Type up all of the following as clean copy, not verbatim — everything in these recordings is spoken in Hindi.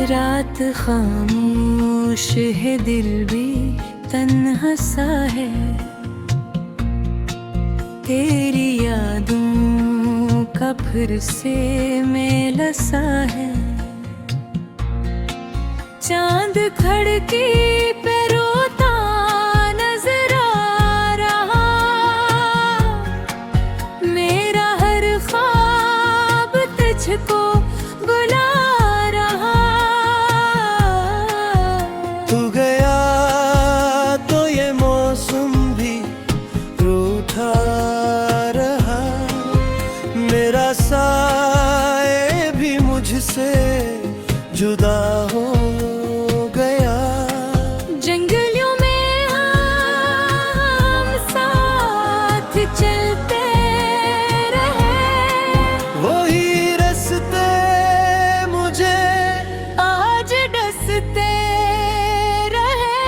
रात खामोश है, दिल भी तन्हा सा है। तेरी यादों का फिर से मेला सा है। चांद खिड़की पे रोता नजर आ रहा, मेरा हर ख्वाब तुझको बुला रहा। तू गया तो ये मौसम भी रूठा रहा, मेरा साए भी मुझसे जुदा हो गया। जंगलों में हम साथ चलते रहे, वही रास्ते मुझे आज डसते रहे।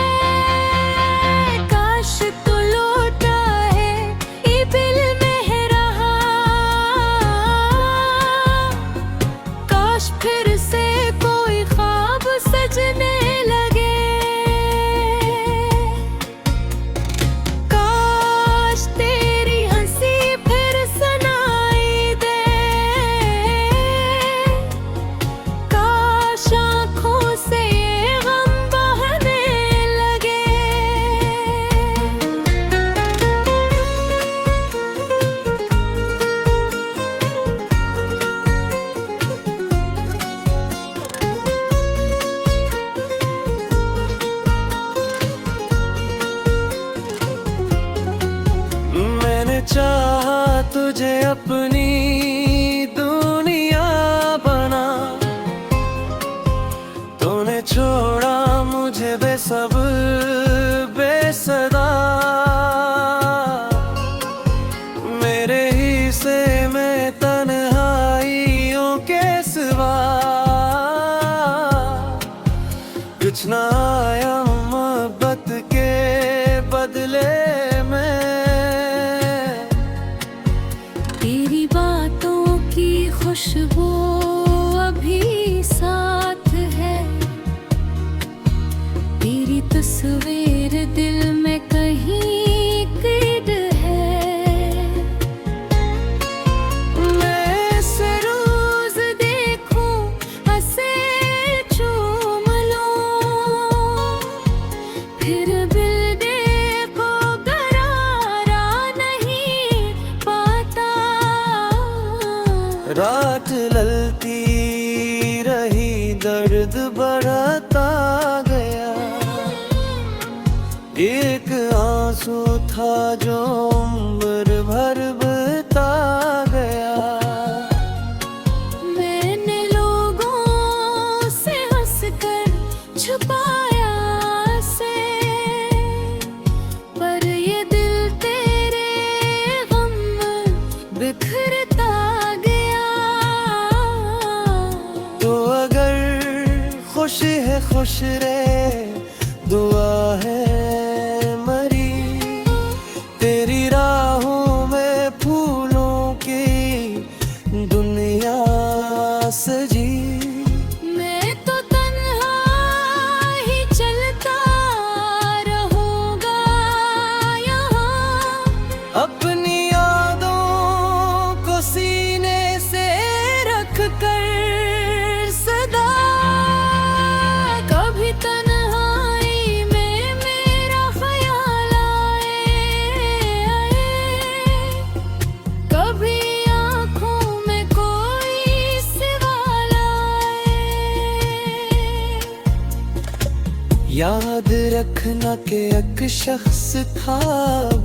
काश तू लौटा है ये दिल में रहा, काश फिर से कोई ख्वाब सजने लगे। काश तेरी हंसी फिर सुनाई दे, काश आँखों से ये गम बहने लगे। मैंने चाहा तुझे अपनी दुनिया बना, तूने छोड़ा मुझे बेसब्र बेसदा। मेरे हिस्से में तन्हाइयों के सिवा कुछ ना आया मोहब्बत के बदले में। तेरी बातों की खुशबू अभी साथ है, तेरी तस्वीर दिल में कहीं कैद है। मैं इसे रोज देखूं, हंसे चूम लूं, फिर दिल देखो करारा नहीं पाता। रात ललती रही, दर्द बढ़ता गया, एक आंसू था जो उम्र भर बता गया। मैंने लोगों से हंसकर छुपाया से, पर ये दिल तेरे गम बिखरता गया। तो अगर खुश है खुश रहे, दुआ है मरी, तेरी राहों में फूलों की दुनिया सजी। मैं तो तन्हा ही चलता रहूंगा यहाँ, अपनी यादों को सीने से रख कर सदा। कभी तन्हाई में मेरा ख्याल आए, कभी आँखों में कोई सवाल आए। याद रखना कि एक शख्स था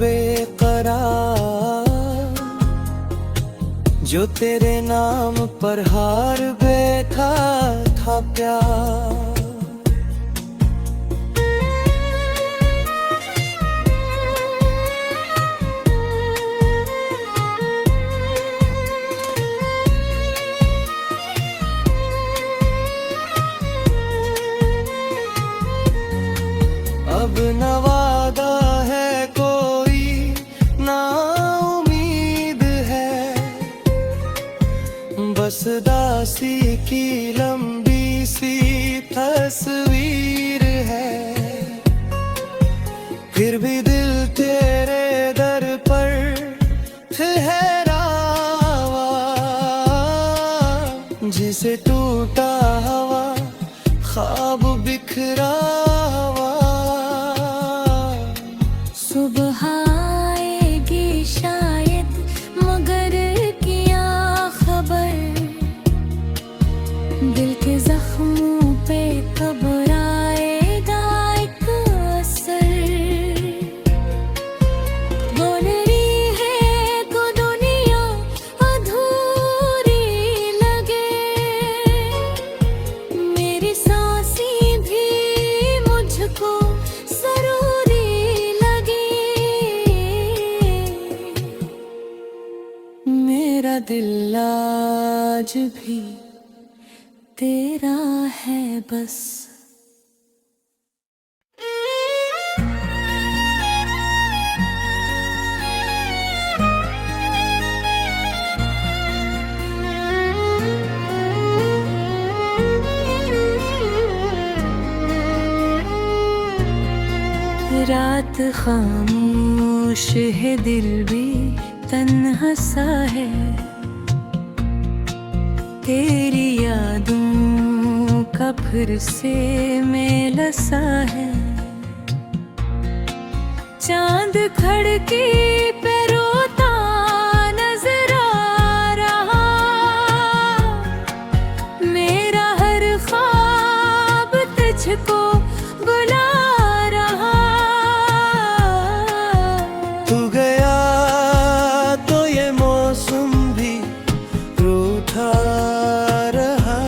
बेकरार, जो तेरे नाम पर हार बैठा था प्यार। अब न वादा है कोई, ना उम्मीद है, बस दासी की लंबी सी तस्वीर है, फिर भी दिल तेरे दर पर ठहरा हुआ, जिसे टूटा हवा ख्वाब बिखरा हुआ। सुबह आएगी शायद मगर क्या खबर, दिल के जख्मों पे कब आएगा एक असर। बोल रही है को दुनिया अधूरी लगे, मेरी सांसें भी मुझको जरूरी लगे। मेरा दिल आज भी तेरा है बस। रात खामोश है, दिल भी तन्हा सा है, तेरी यादों का फिर से मेला सा है। चांद खड़की पे रोता नजर आ रहा, मेरा हर ख्वाब तुझको बुला रहा। तू गया तो ये मौसम भी रूठा रहा,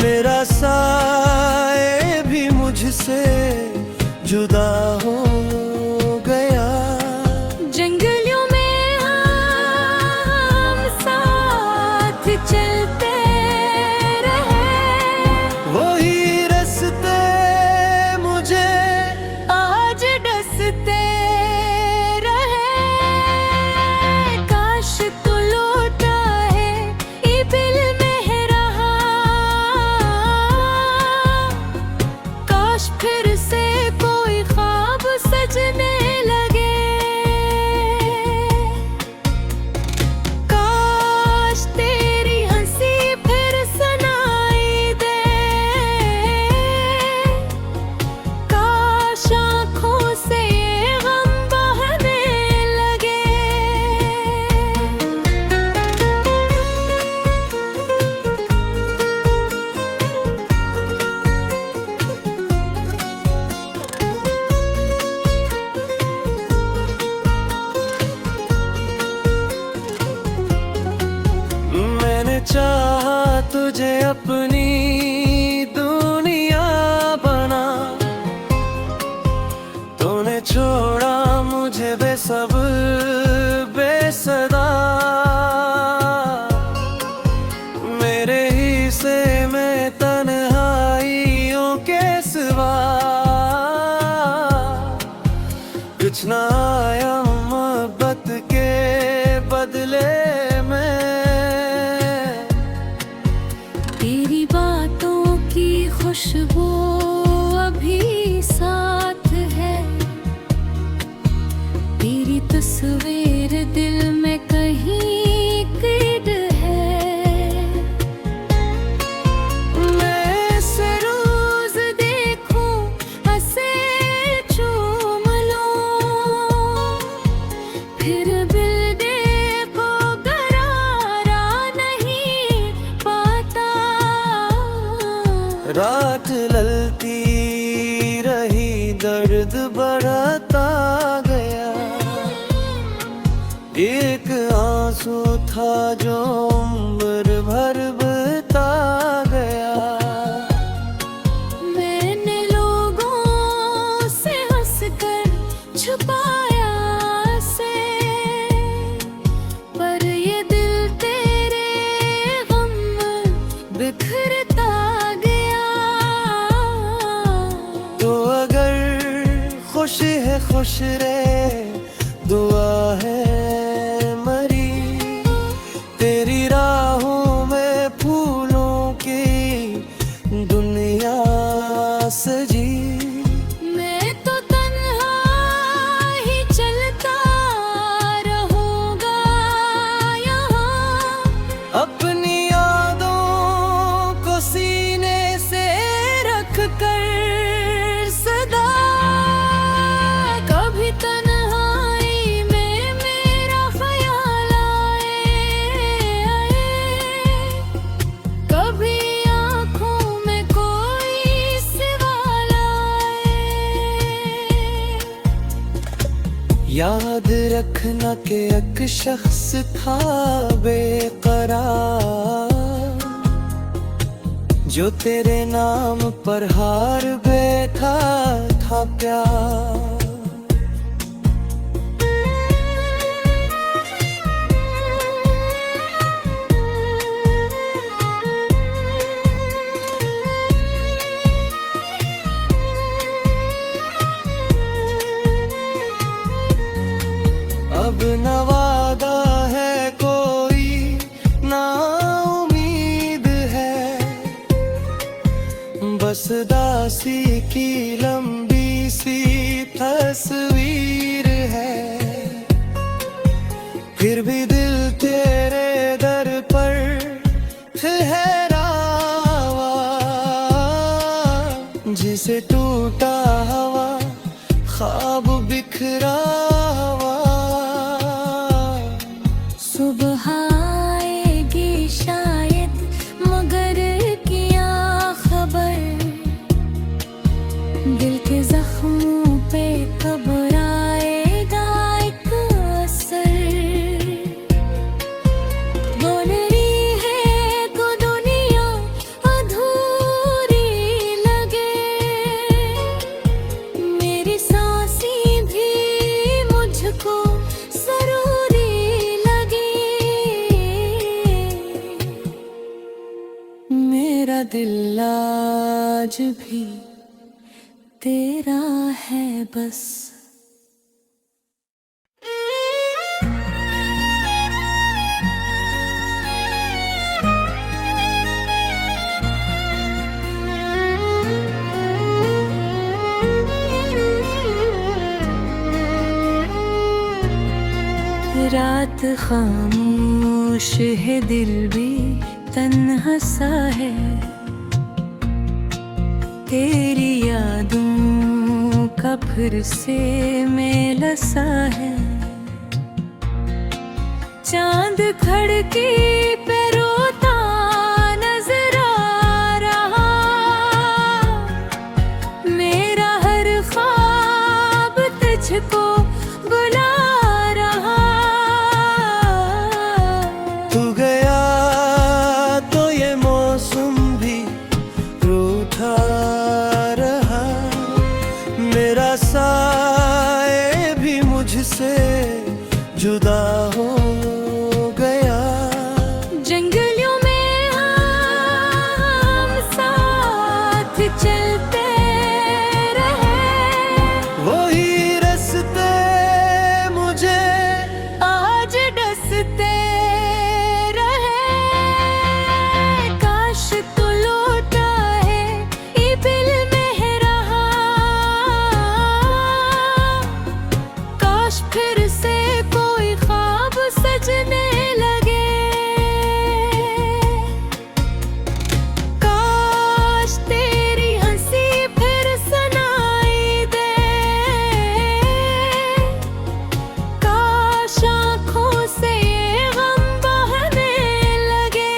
मेरा साए भी मुझसे जुदा हो गया। जंगलों में हम साथ चलते रहे, वही रास्ते मुझे आज डसते रहे। काश तू लौटा है ये दिल में रहा, काश फिर से कोई ख्वाब सजने लगे, काश तेरी हंसी फिर सुनाई दे, काश आँखों से ये गम बहने लगे। मैंने चाहा तुझे अपनी दुनिया बना, तूने छोड़ा मुझे बेसब्र बेसदा, मेरे हिस्से में तन्हाइयों के सिवा कुछ ना आया मोहब्बत के बदले में। तेरी बातों की खुशबू अभी साथ है, तेरी तस्वीर दिल में कहीं कैद है। मैं इसे रोज देखूं, हंसे चूम लूं, फिर दिल देखो करारा नहीं पाता। रात ललती रही, दर्द बढ़ता गया, एक आंसू था जो उम्र भर बता गया। मैंने लोगों से हंसकर छुपाया से, पर ये दिल तेरे गम बिखरता गया। तो अगर खुशी है खुश रहे, दुआ है मरी, तेरी राहों में फूलों की दुनिया सजी। मैं तो तन्हा ही चलता रहूंगा यहाँ, अपनी यादों को सीने से रख कर सदा। कभी तन्हाई में मेरा ख्याल आए, कभी आँखों में कोई सवाल आए। याद रखना कि एक शख्स था बेकरार, जो तेरे नाम पर हार बैठा था प्यार। अब न वादा है कोई, ना उम्मीद है, बस दासी की लंबी सी तस्वीर है। फिर भी दिल तेरे दर पर ठहरा हुआ, जिसे टूटा हवा ख्वाब बिखरा हुआ। सुबह आएगी शायद मगर क्या खबर, दिल के जख्मों पे कब आएगा एक असर। बोल रही है तो दुनिया अधूरी लगे, मेरी सांसें भी मुझको जरूरी लगी। मेरा दिल आज भी तेरा है बस। रात खामोश है, दिल भी तन्हा सा है, तेरी यादों का फिर से मेला सा है। चांद खड़की पे रोता नजर आ रहा, मेरा हर ख्वाब तुझको बुला रहा। तू गया तो ये मौसम भी रूठा रहा, मेरा साए भी मुझसे जुदा हो गया। जंगलों में हम साथ चलते रहे, वही रास्ते मुझे आज डसते रहे। काश तू लौटा है ये दिल में रहा, काश फिर से कोई ख्वाब सजने लगे। काश तेरी हंसी फिर सुनाई दे, काश आँखों से ये गम बहने लगे।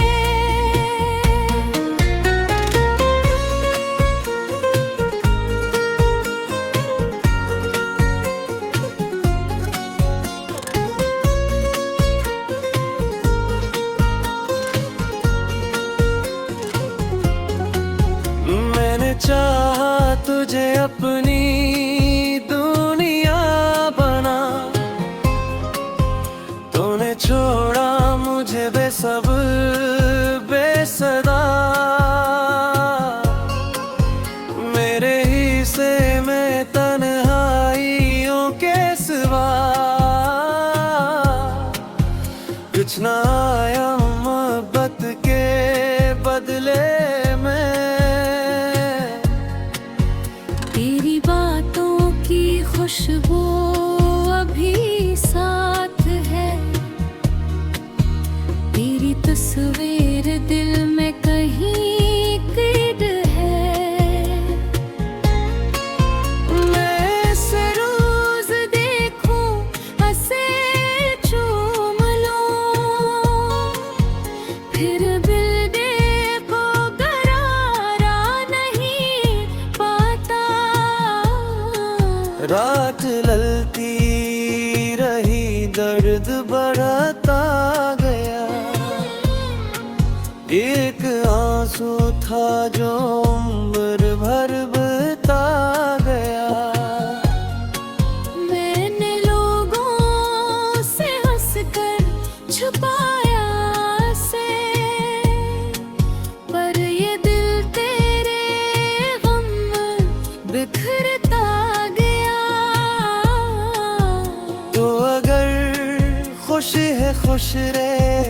मैंने चाहा तुझे अपनी दुनिया बना, तूने छोड़ा मुझे बेसब्र बेसदा। मेरे हिस्से में तन्हाइयों के सिवा कुछ ना आया मोहब्बत के बदले में। था जो उम्र भर बता गया। मैंने लोगों से हंसकर छुपाया से, पर ये दिल तेरे गम बिखरता गया। तो अगर खुश है खुश रहे,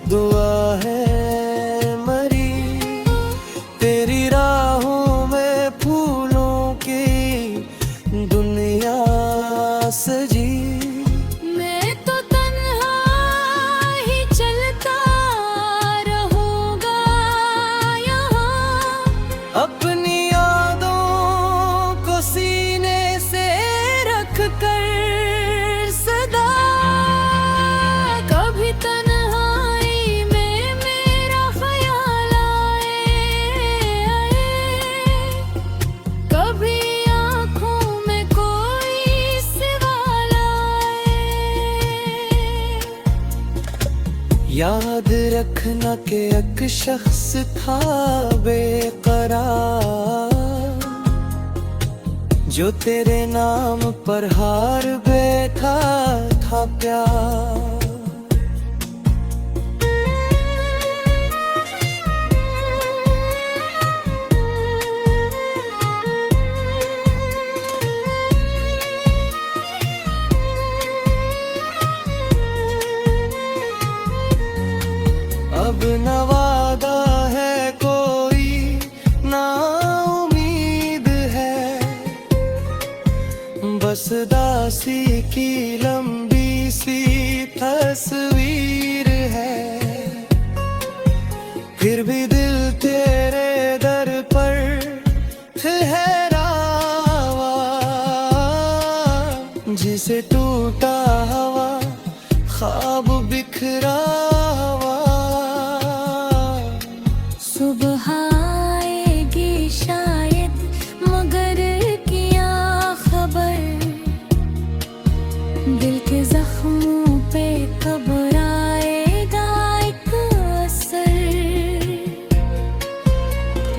दुआ है मरी तेरी राहों में फूलों की दुनिया सजी। मैं तो तन्हा ही चलता रहूंगा यहाँ, अपनी यादों को सीने से रख कर सदा। कभी तन्हाई में मेरा ख्याल आए, कभी आँखों में कोई सवाल आए। याद रखना कि एक शख्स था बेकरार, जो तेरे नाम पर हार बैठा था प्यार। अब न वादा है कोई, ना उम्मीद है, बस दासी की लंबी सी तस्वीर है। फिर भी दिल तेरे दर पर ठहरा हुआ, जिसे टूटा हवा ख्वाब बिखरा हुआ। सुबह आएगी शायद मगर क्या खबर, दिल के जख्मों पे कब आएगा एक असर।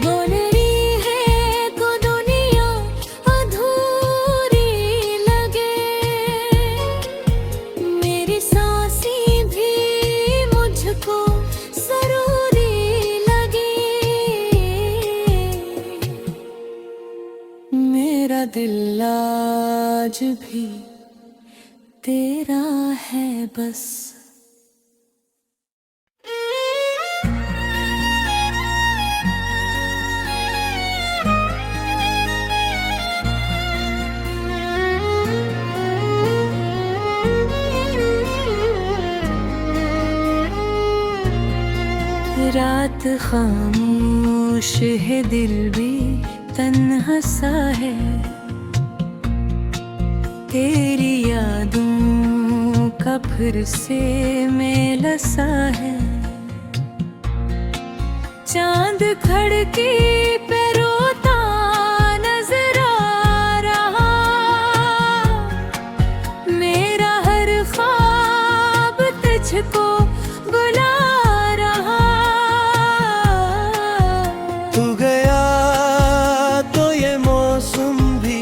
बोल रही है तो दुनिया अधूरी लगे, मेरी सांसें भी मुझको जरूरी लगे। मेरा दिल आज भी तेरा है बस। रात खामोश है, दिल भी तन्हा सा है, तेरी यादों का फिर से मेला सा है। चांद खड़की पे रोता नजर आ रहा, मेरा हर ख्वाब तुझको बुला रहा। तू गया तो ये मौसम भी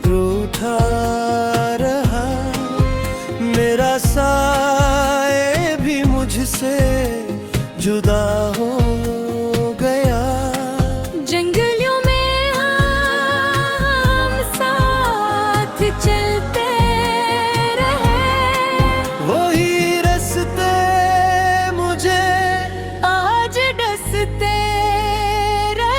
रूठा रहा, मेरा साए भी मुझसे जुदा हो गया। जंगलों में हम साथ चलते रहे, वही रास्ते मुझे आज डसते रहे।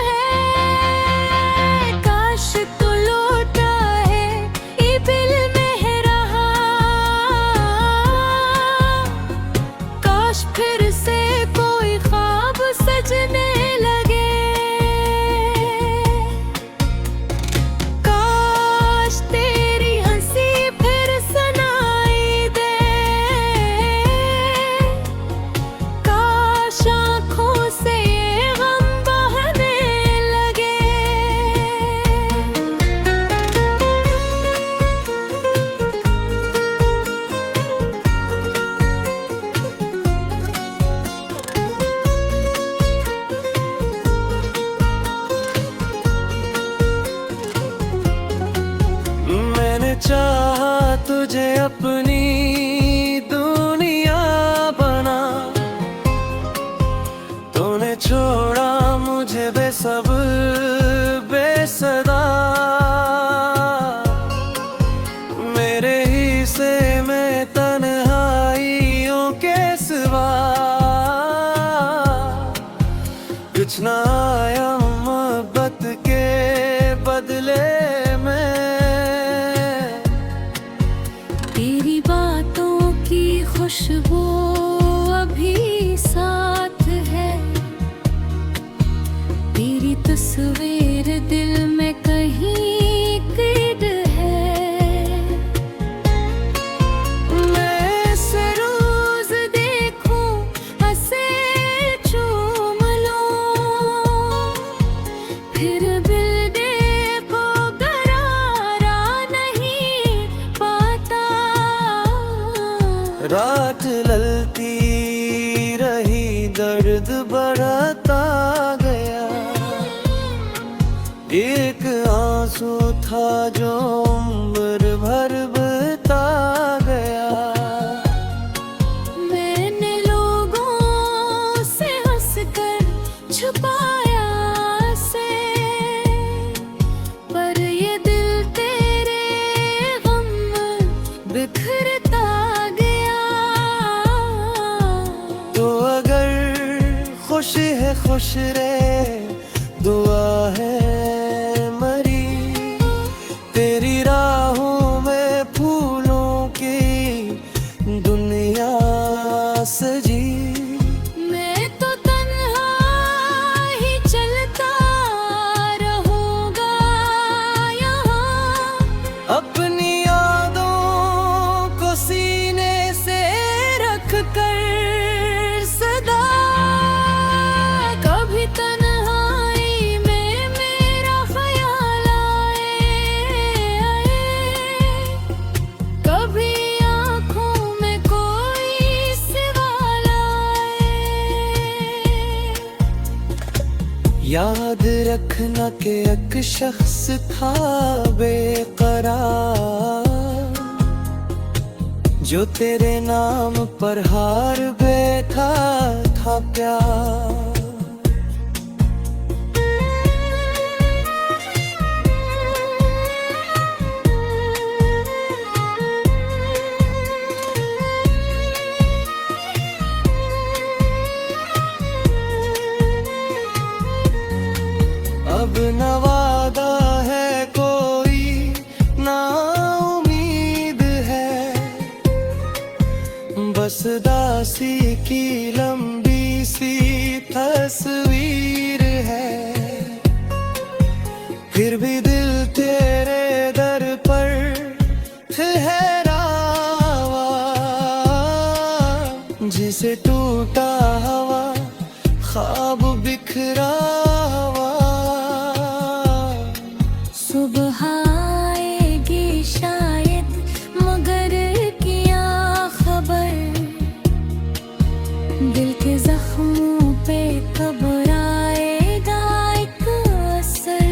चाहा तुझे अपनी दुनिया बना, तूने छोड़ा मुझे बेसब्र बेसदा। मेरे हिस्से में तन्हाइयों के सिवा कुछ ना आया मोहब्बत के बदले में। तेरी बातों की खुशबू अभी साथ है, तेरी तस्वीर दिल में कहीं कैद है। मैं इसे रोज देखूं, हंसे चूम लूं, फिर दिल दे को करारा नहीं पाता। रात ललती रही, दर्द बढ़ता गया, एक आंसू था जो उम्र भर बहता गया। मैंने लोगों से हंसकर छुपाया से, पर ये दिल तेरे गम बिखरता गया। तो अगर खुश है खुश रहे, दुआ है मरी, तेरी राहों में फूलों की दुनिया सजी। मैं तो तन्हा ही चलता रहूंगा यहाँ, अपनी यादों को सीने से रख कर सदा। कभी तन्हाई में मेरा ख्याल आए, कभी आँखों में कोई सवाल आए। याद रखना कि एक शख्स था बेकरार, जो तेरे नाम पर हार बैठा था प्यार। अब न वादा है कोई, ना उम्मीद है, बस दासी की लंबी सी तस्वीर है। फिर भी दिल तेरे दर पर ठहरा हुआ, जिसे टूटा हवा ख्वाब बिखरा हुआ। सुबह आएगी शायद, मगर क्या खबर, दिल के जख्मों पे कब आएगा एक असर।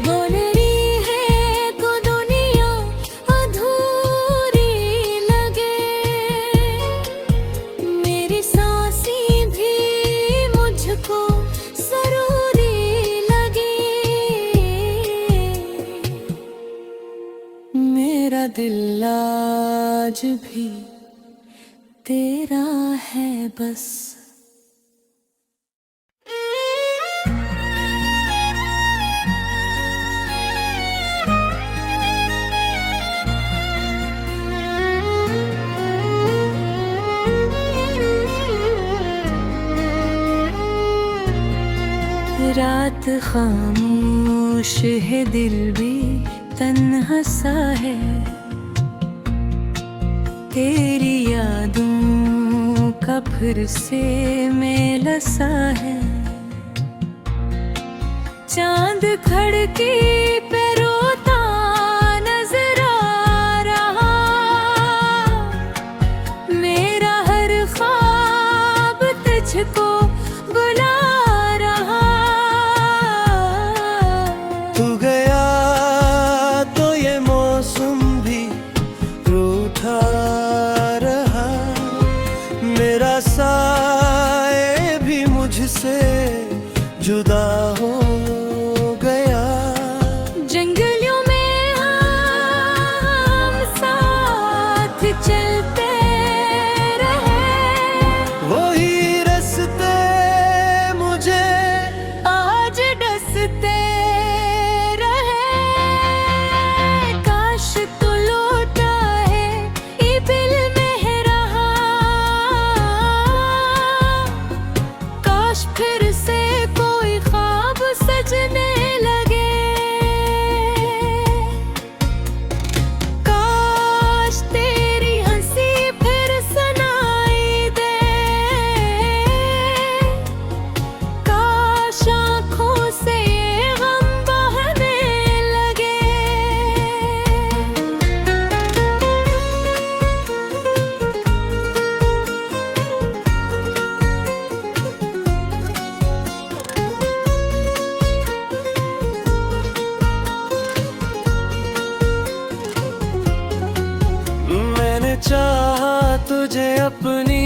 बोल रही है तो दुनिया अधूरी लगे, मेरी सांसें भी मुझको जरूरी लगे। मेरा दिल आज भी तेरा है बस। रात खामोश है, दिल भी तन्हा सा है, तेरी यादों का फिर से मेला सा है। चांद खड़की पे रोता नजर आ रहा, मेरा हर ख्वाब तुझको बुला रहा। तू गया तुझसे जुदा हो गया। जंगलों में हम साथ चलते रहे, वही रास्ते मुझे आज डसते रहे। काश तू लौटा है ये दिल में रहा, काश फिर से कोई ख्वाब सजने लगे, काश तेरी हंसी फिर सुनाई दे, काश आँखों से ये गम बहने लगे। मैंने चाहा तुझे अपनी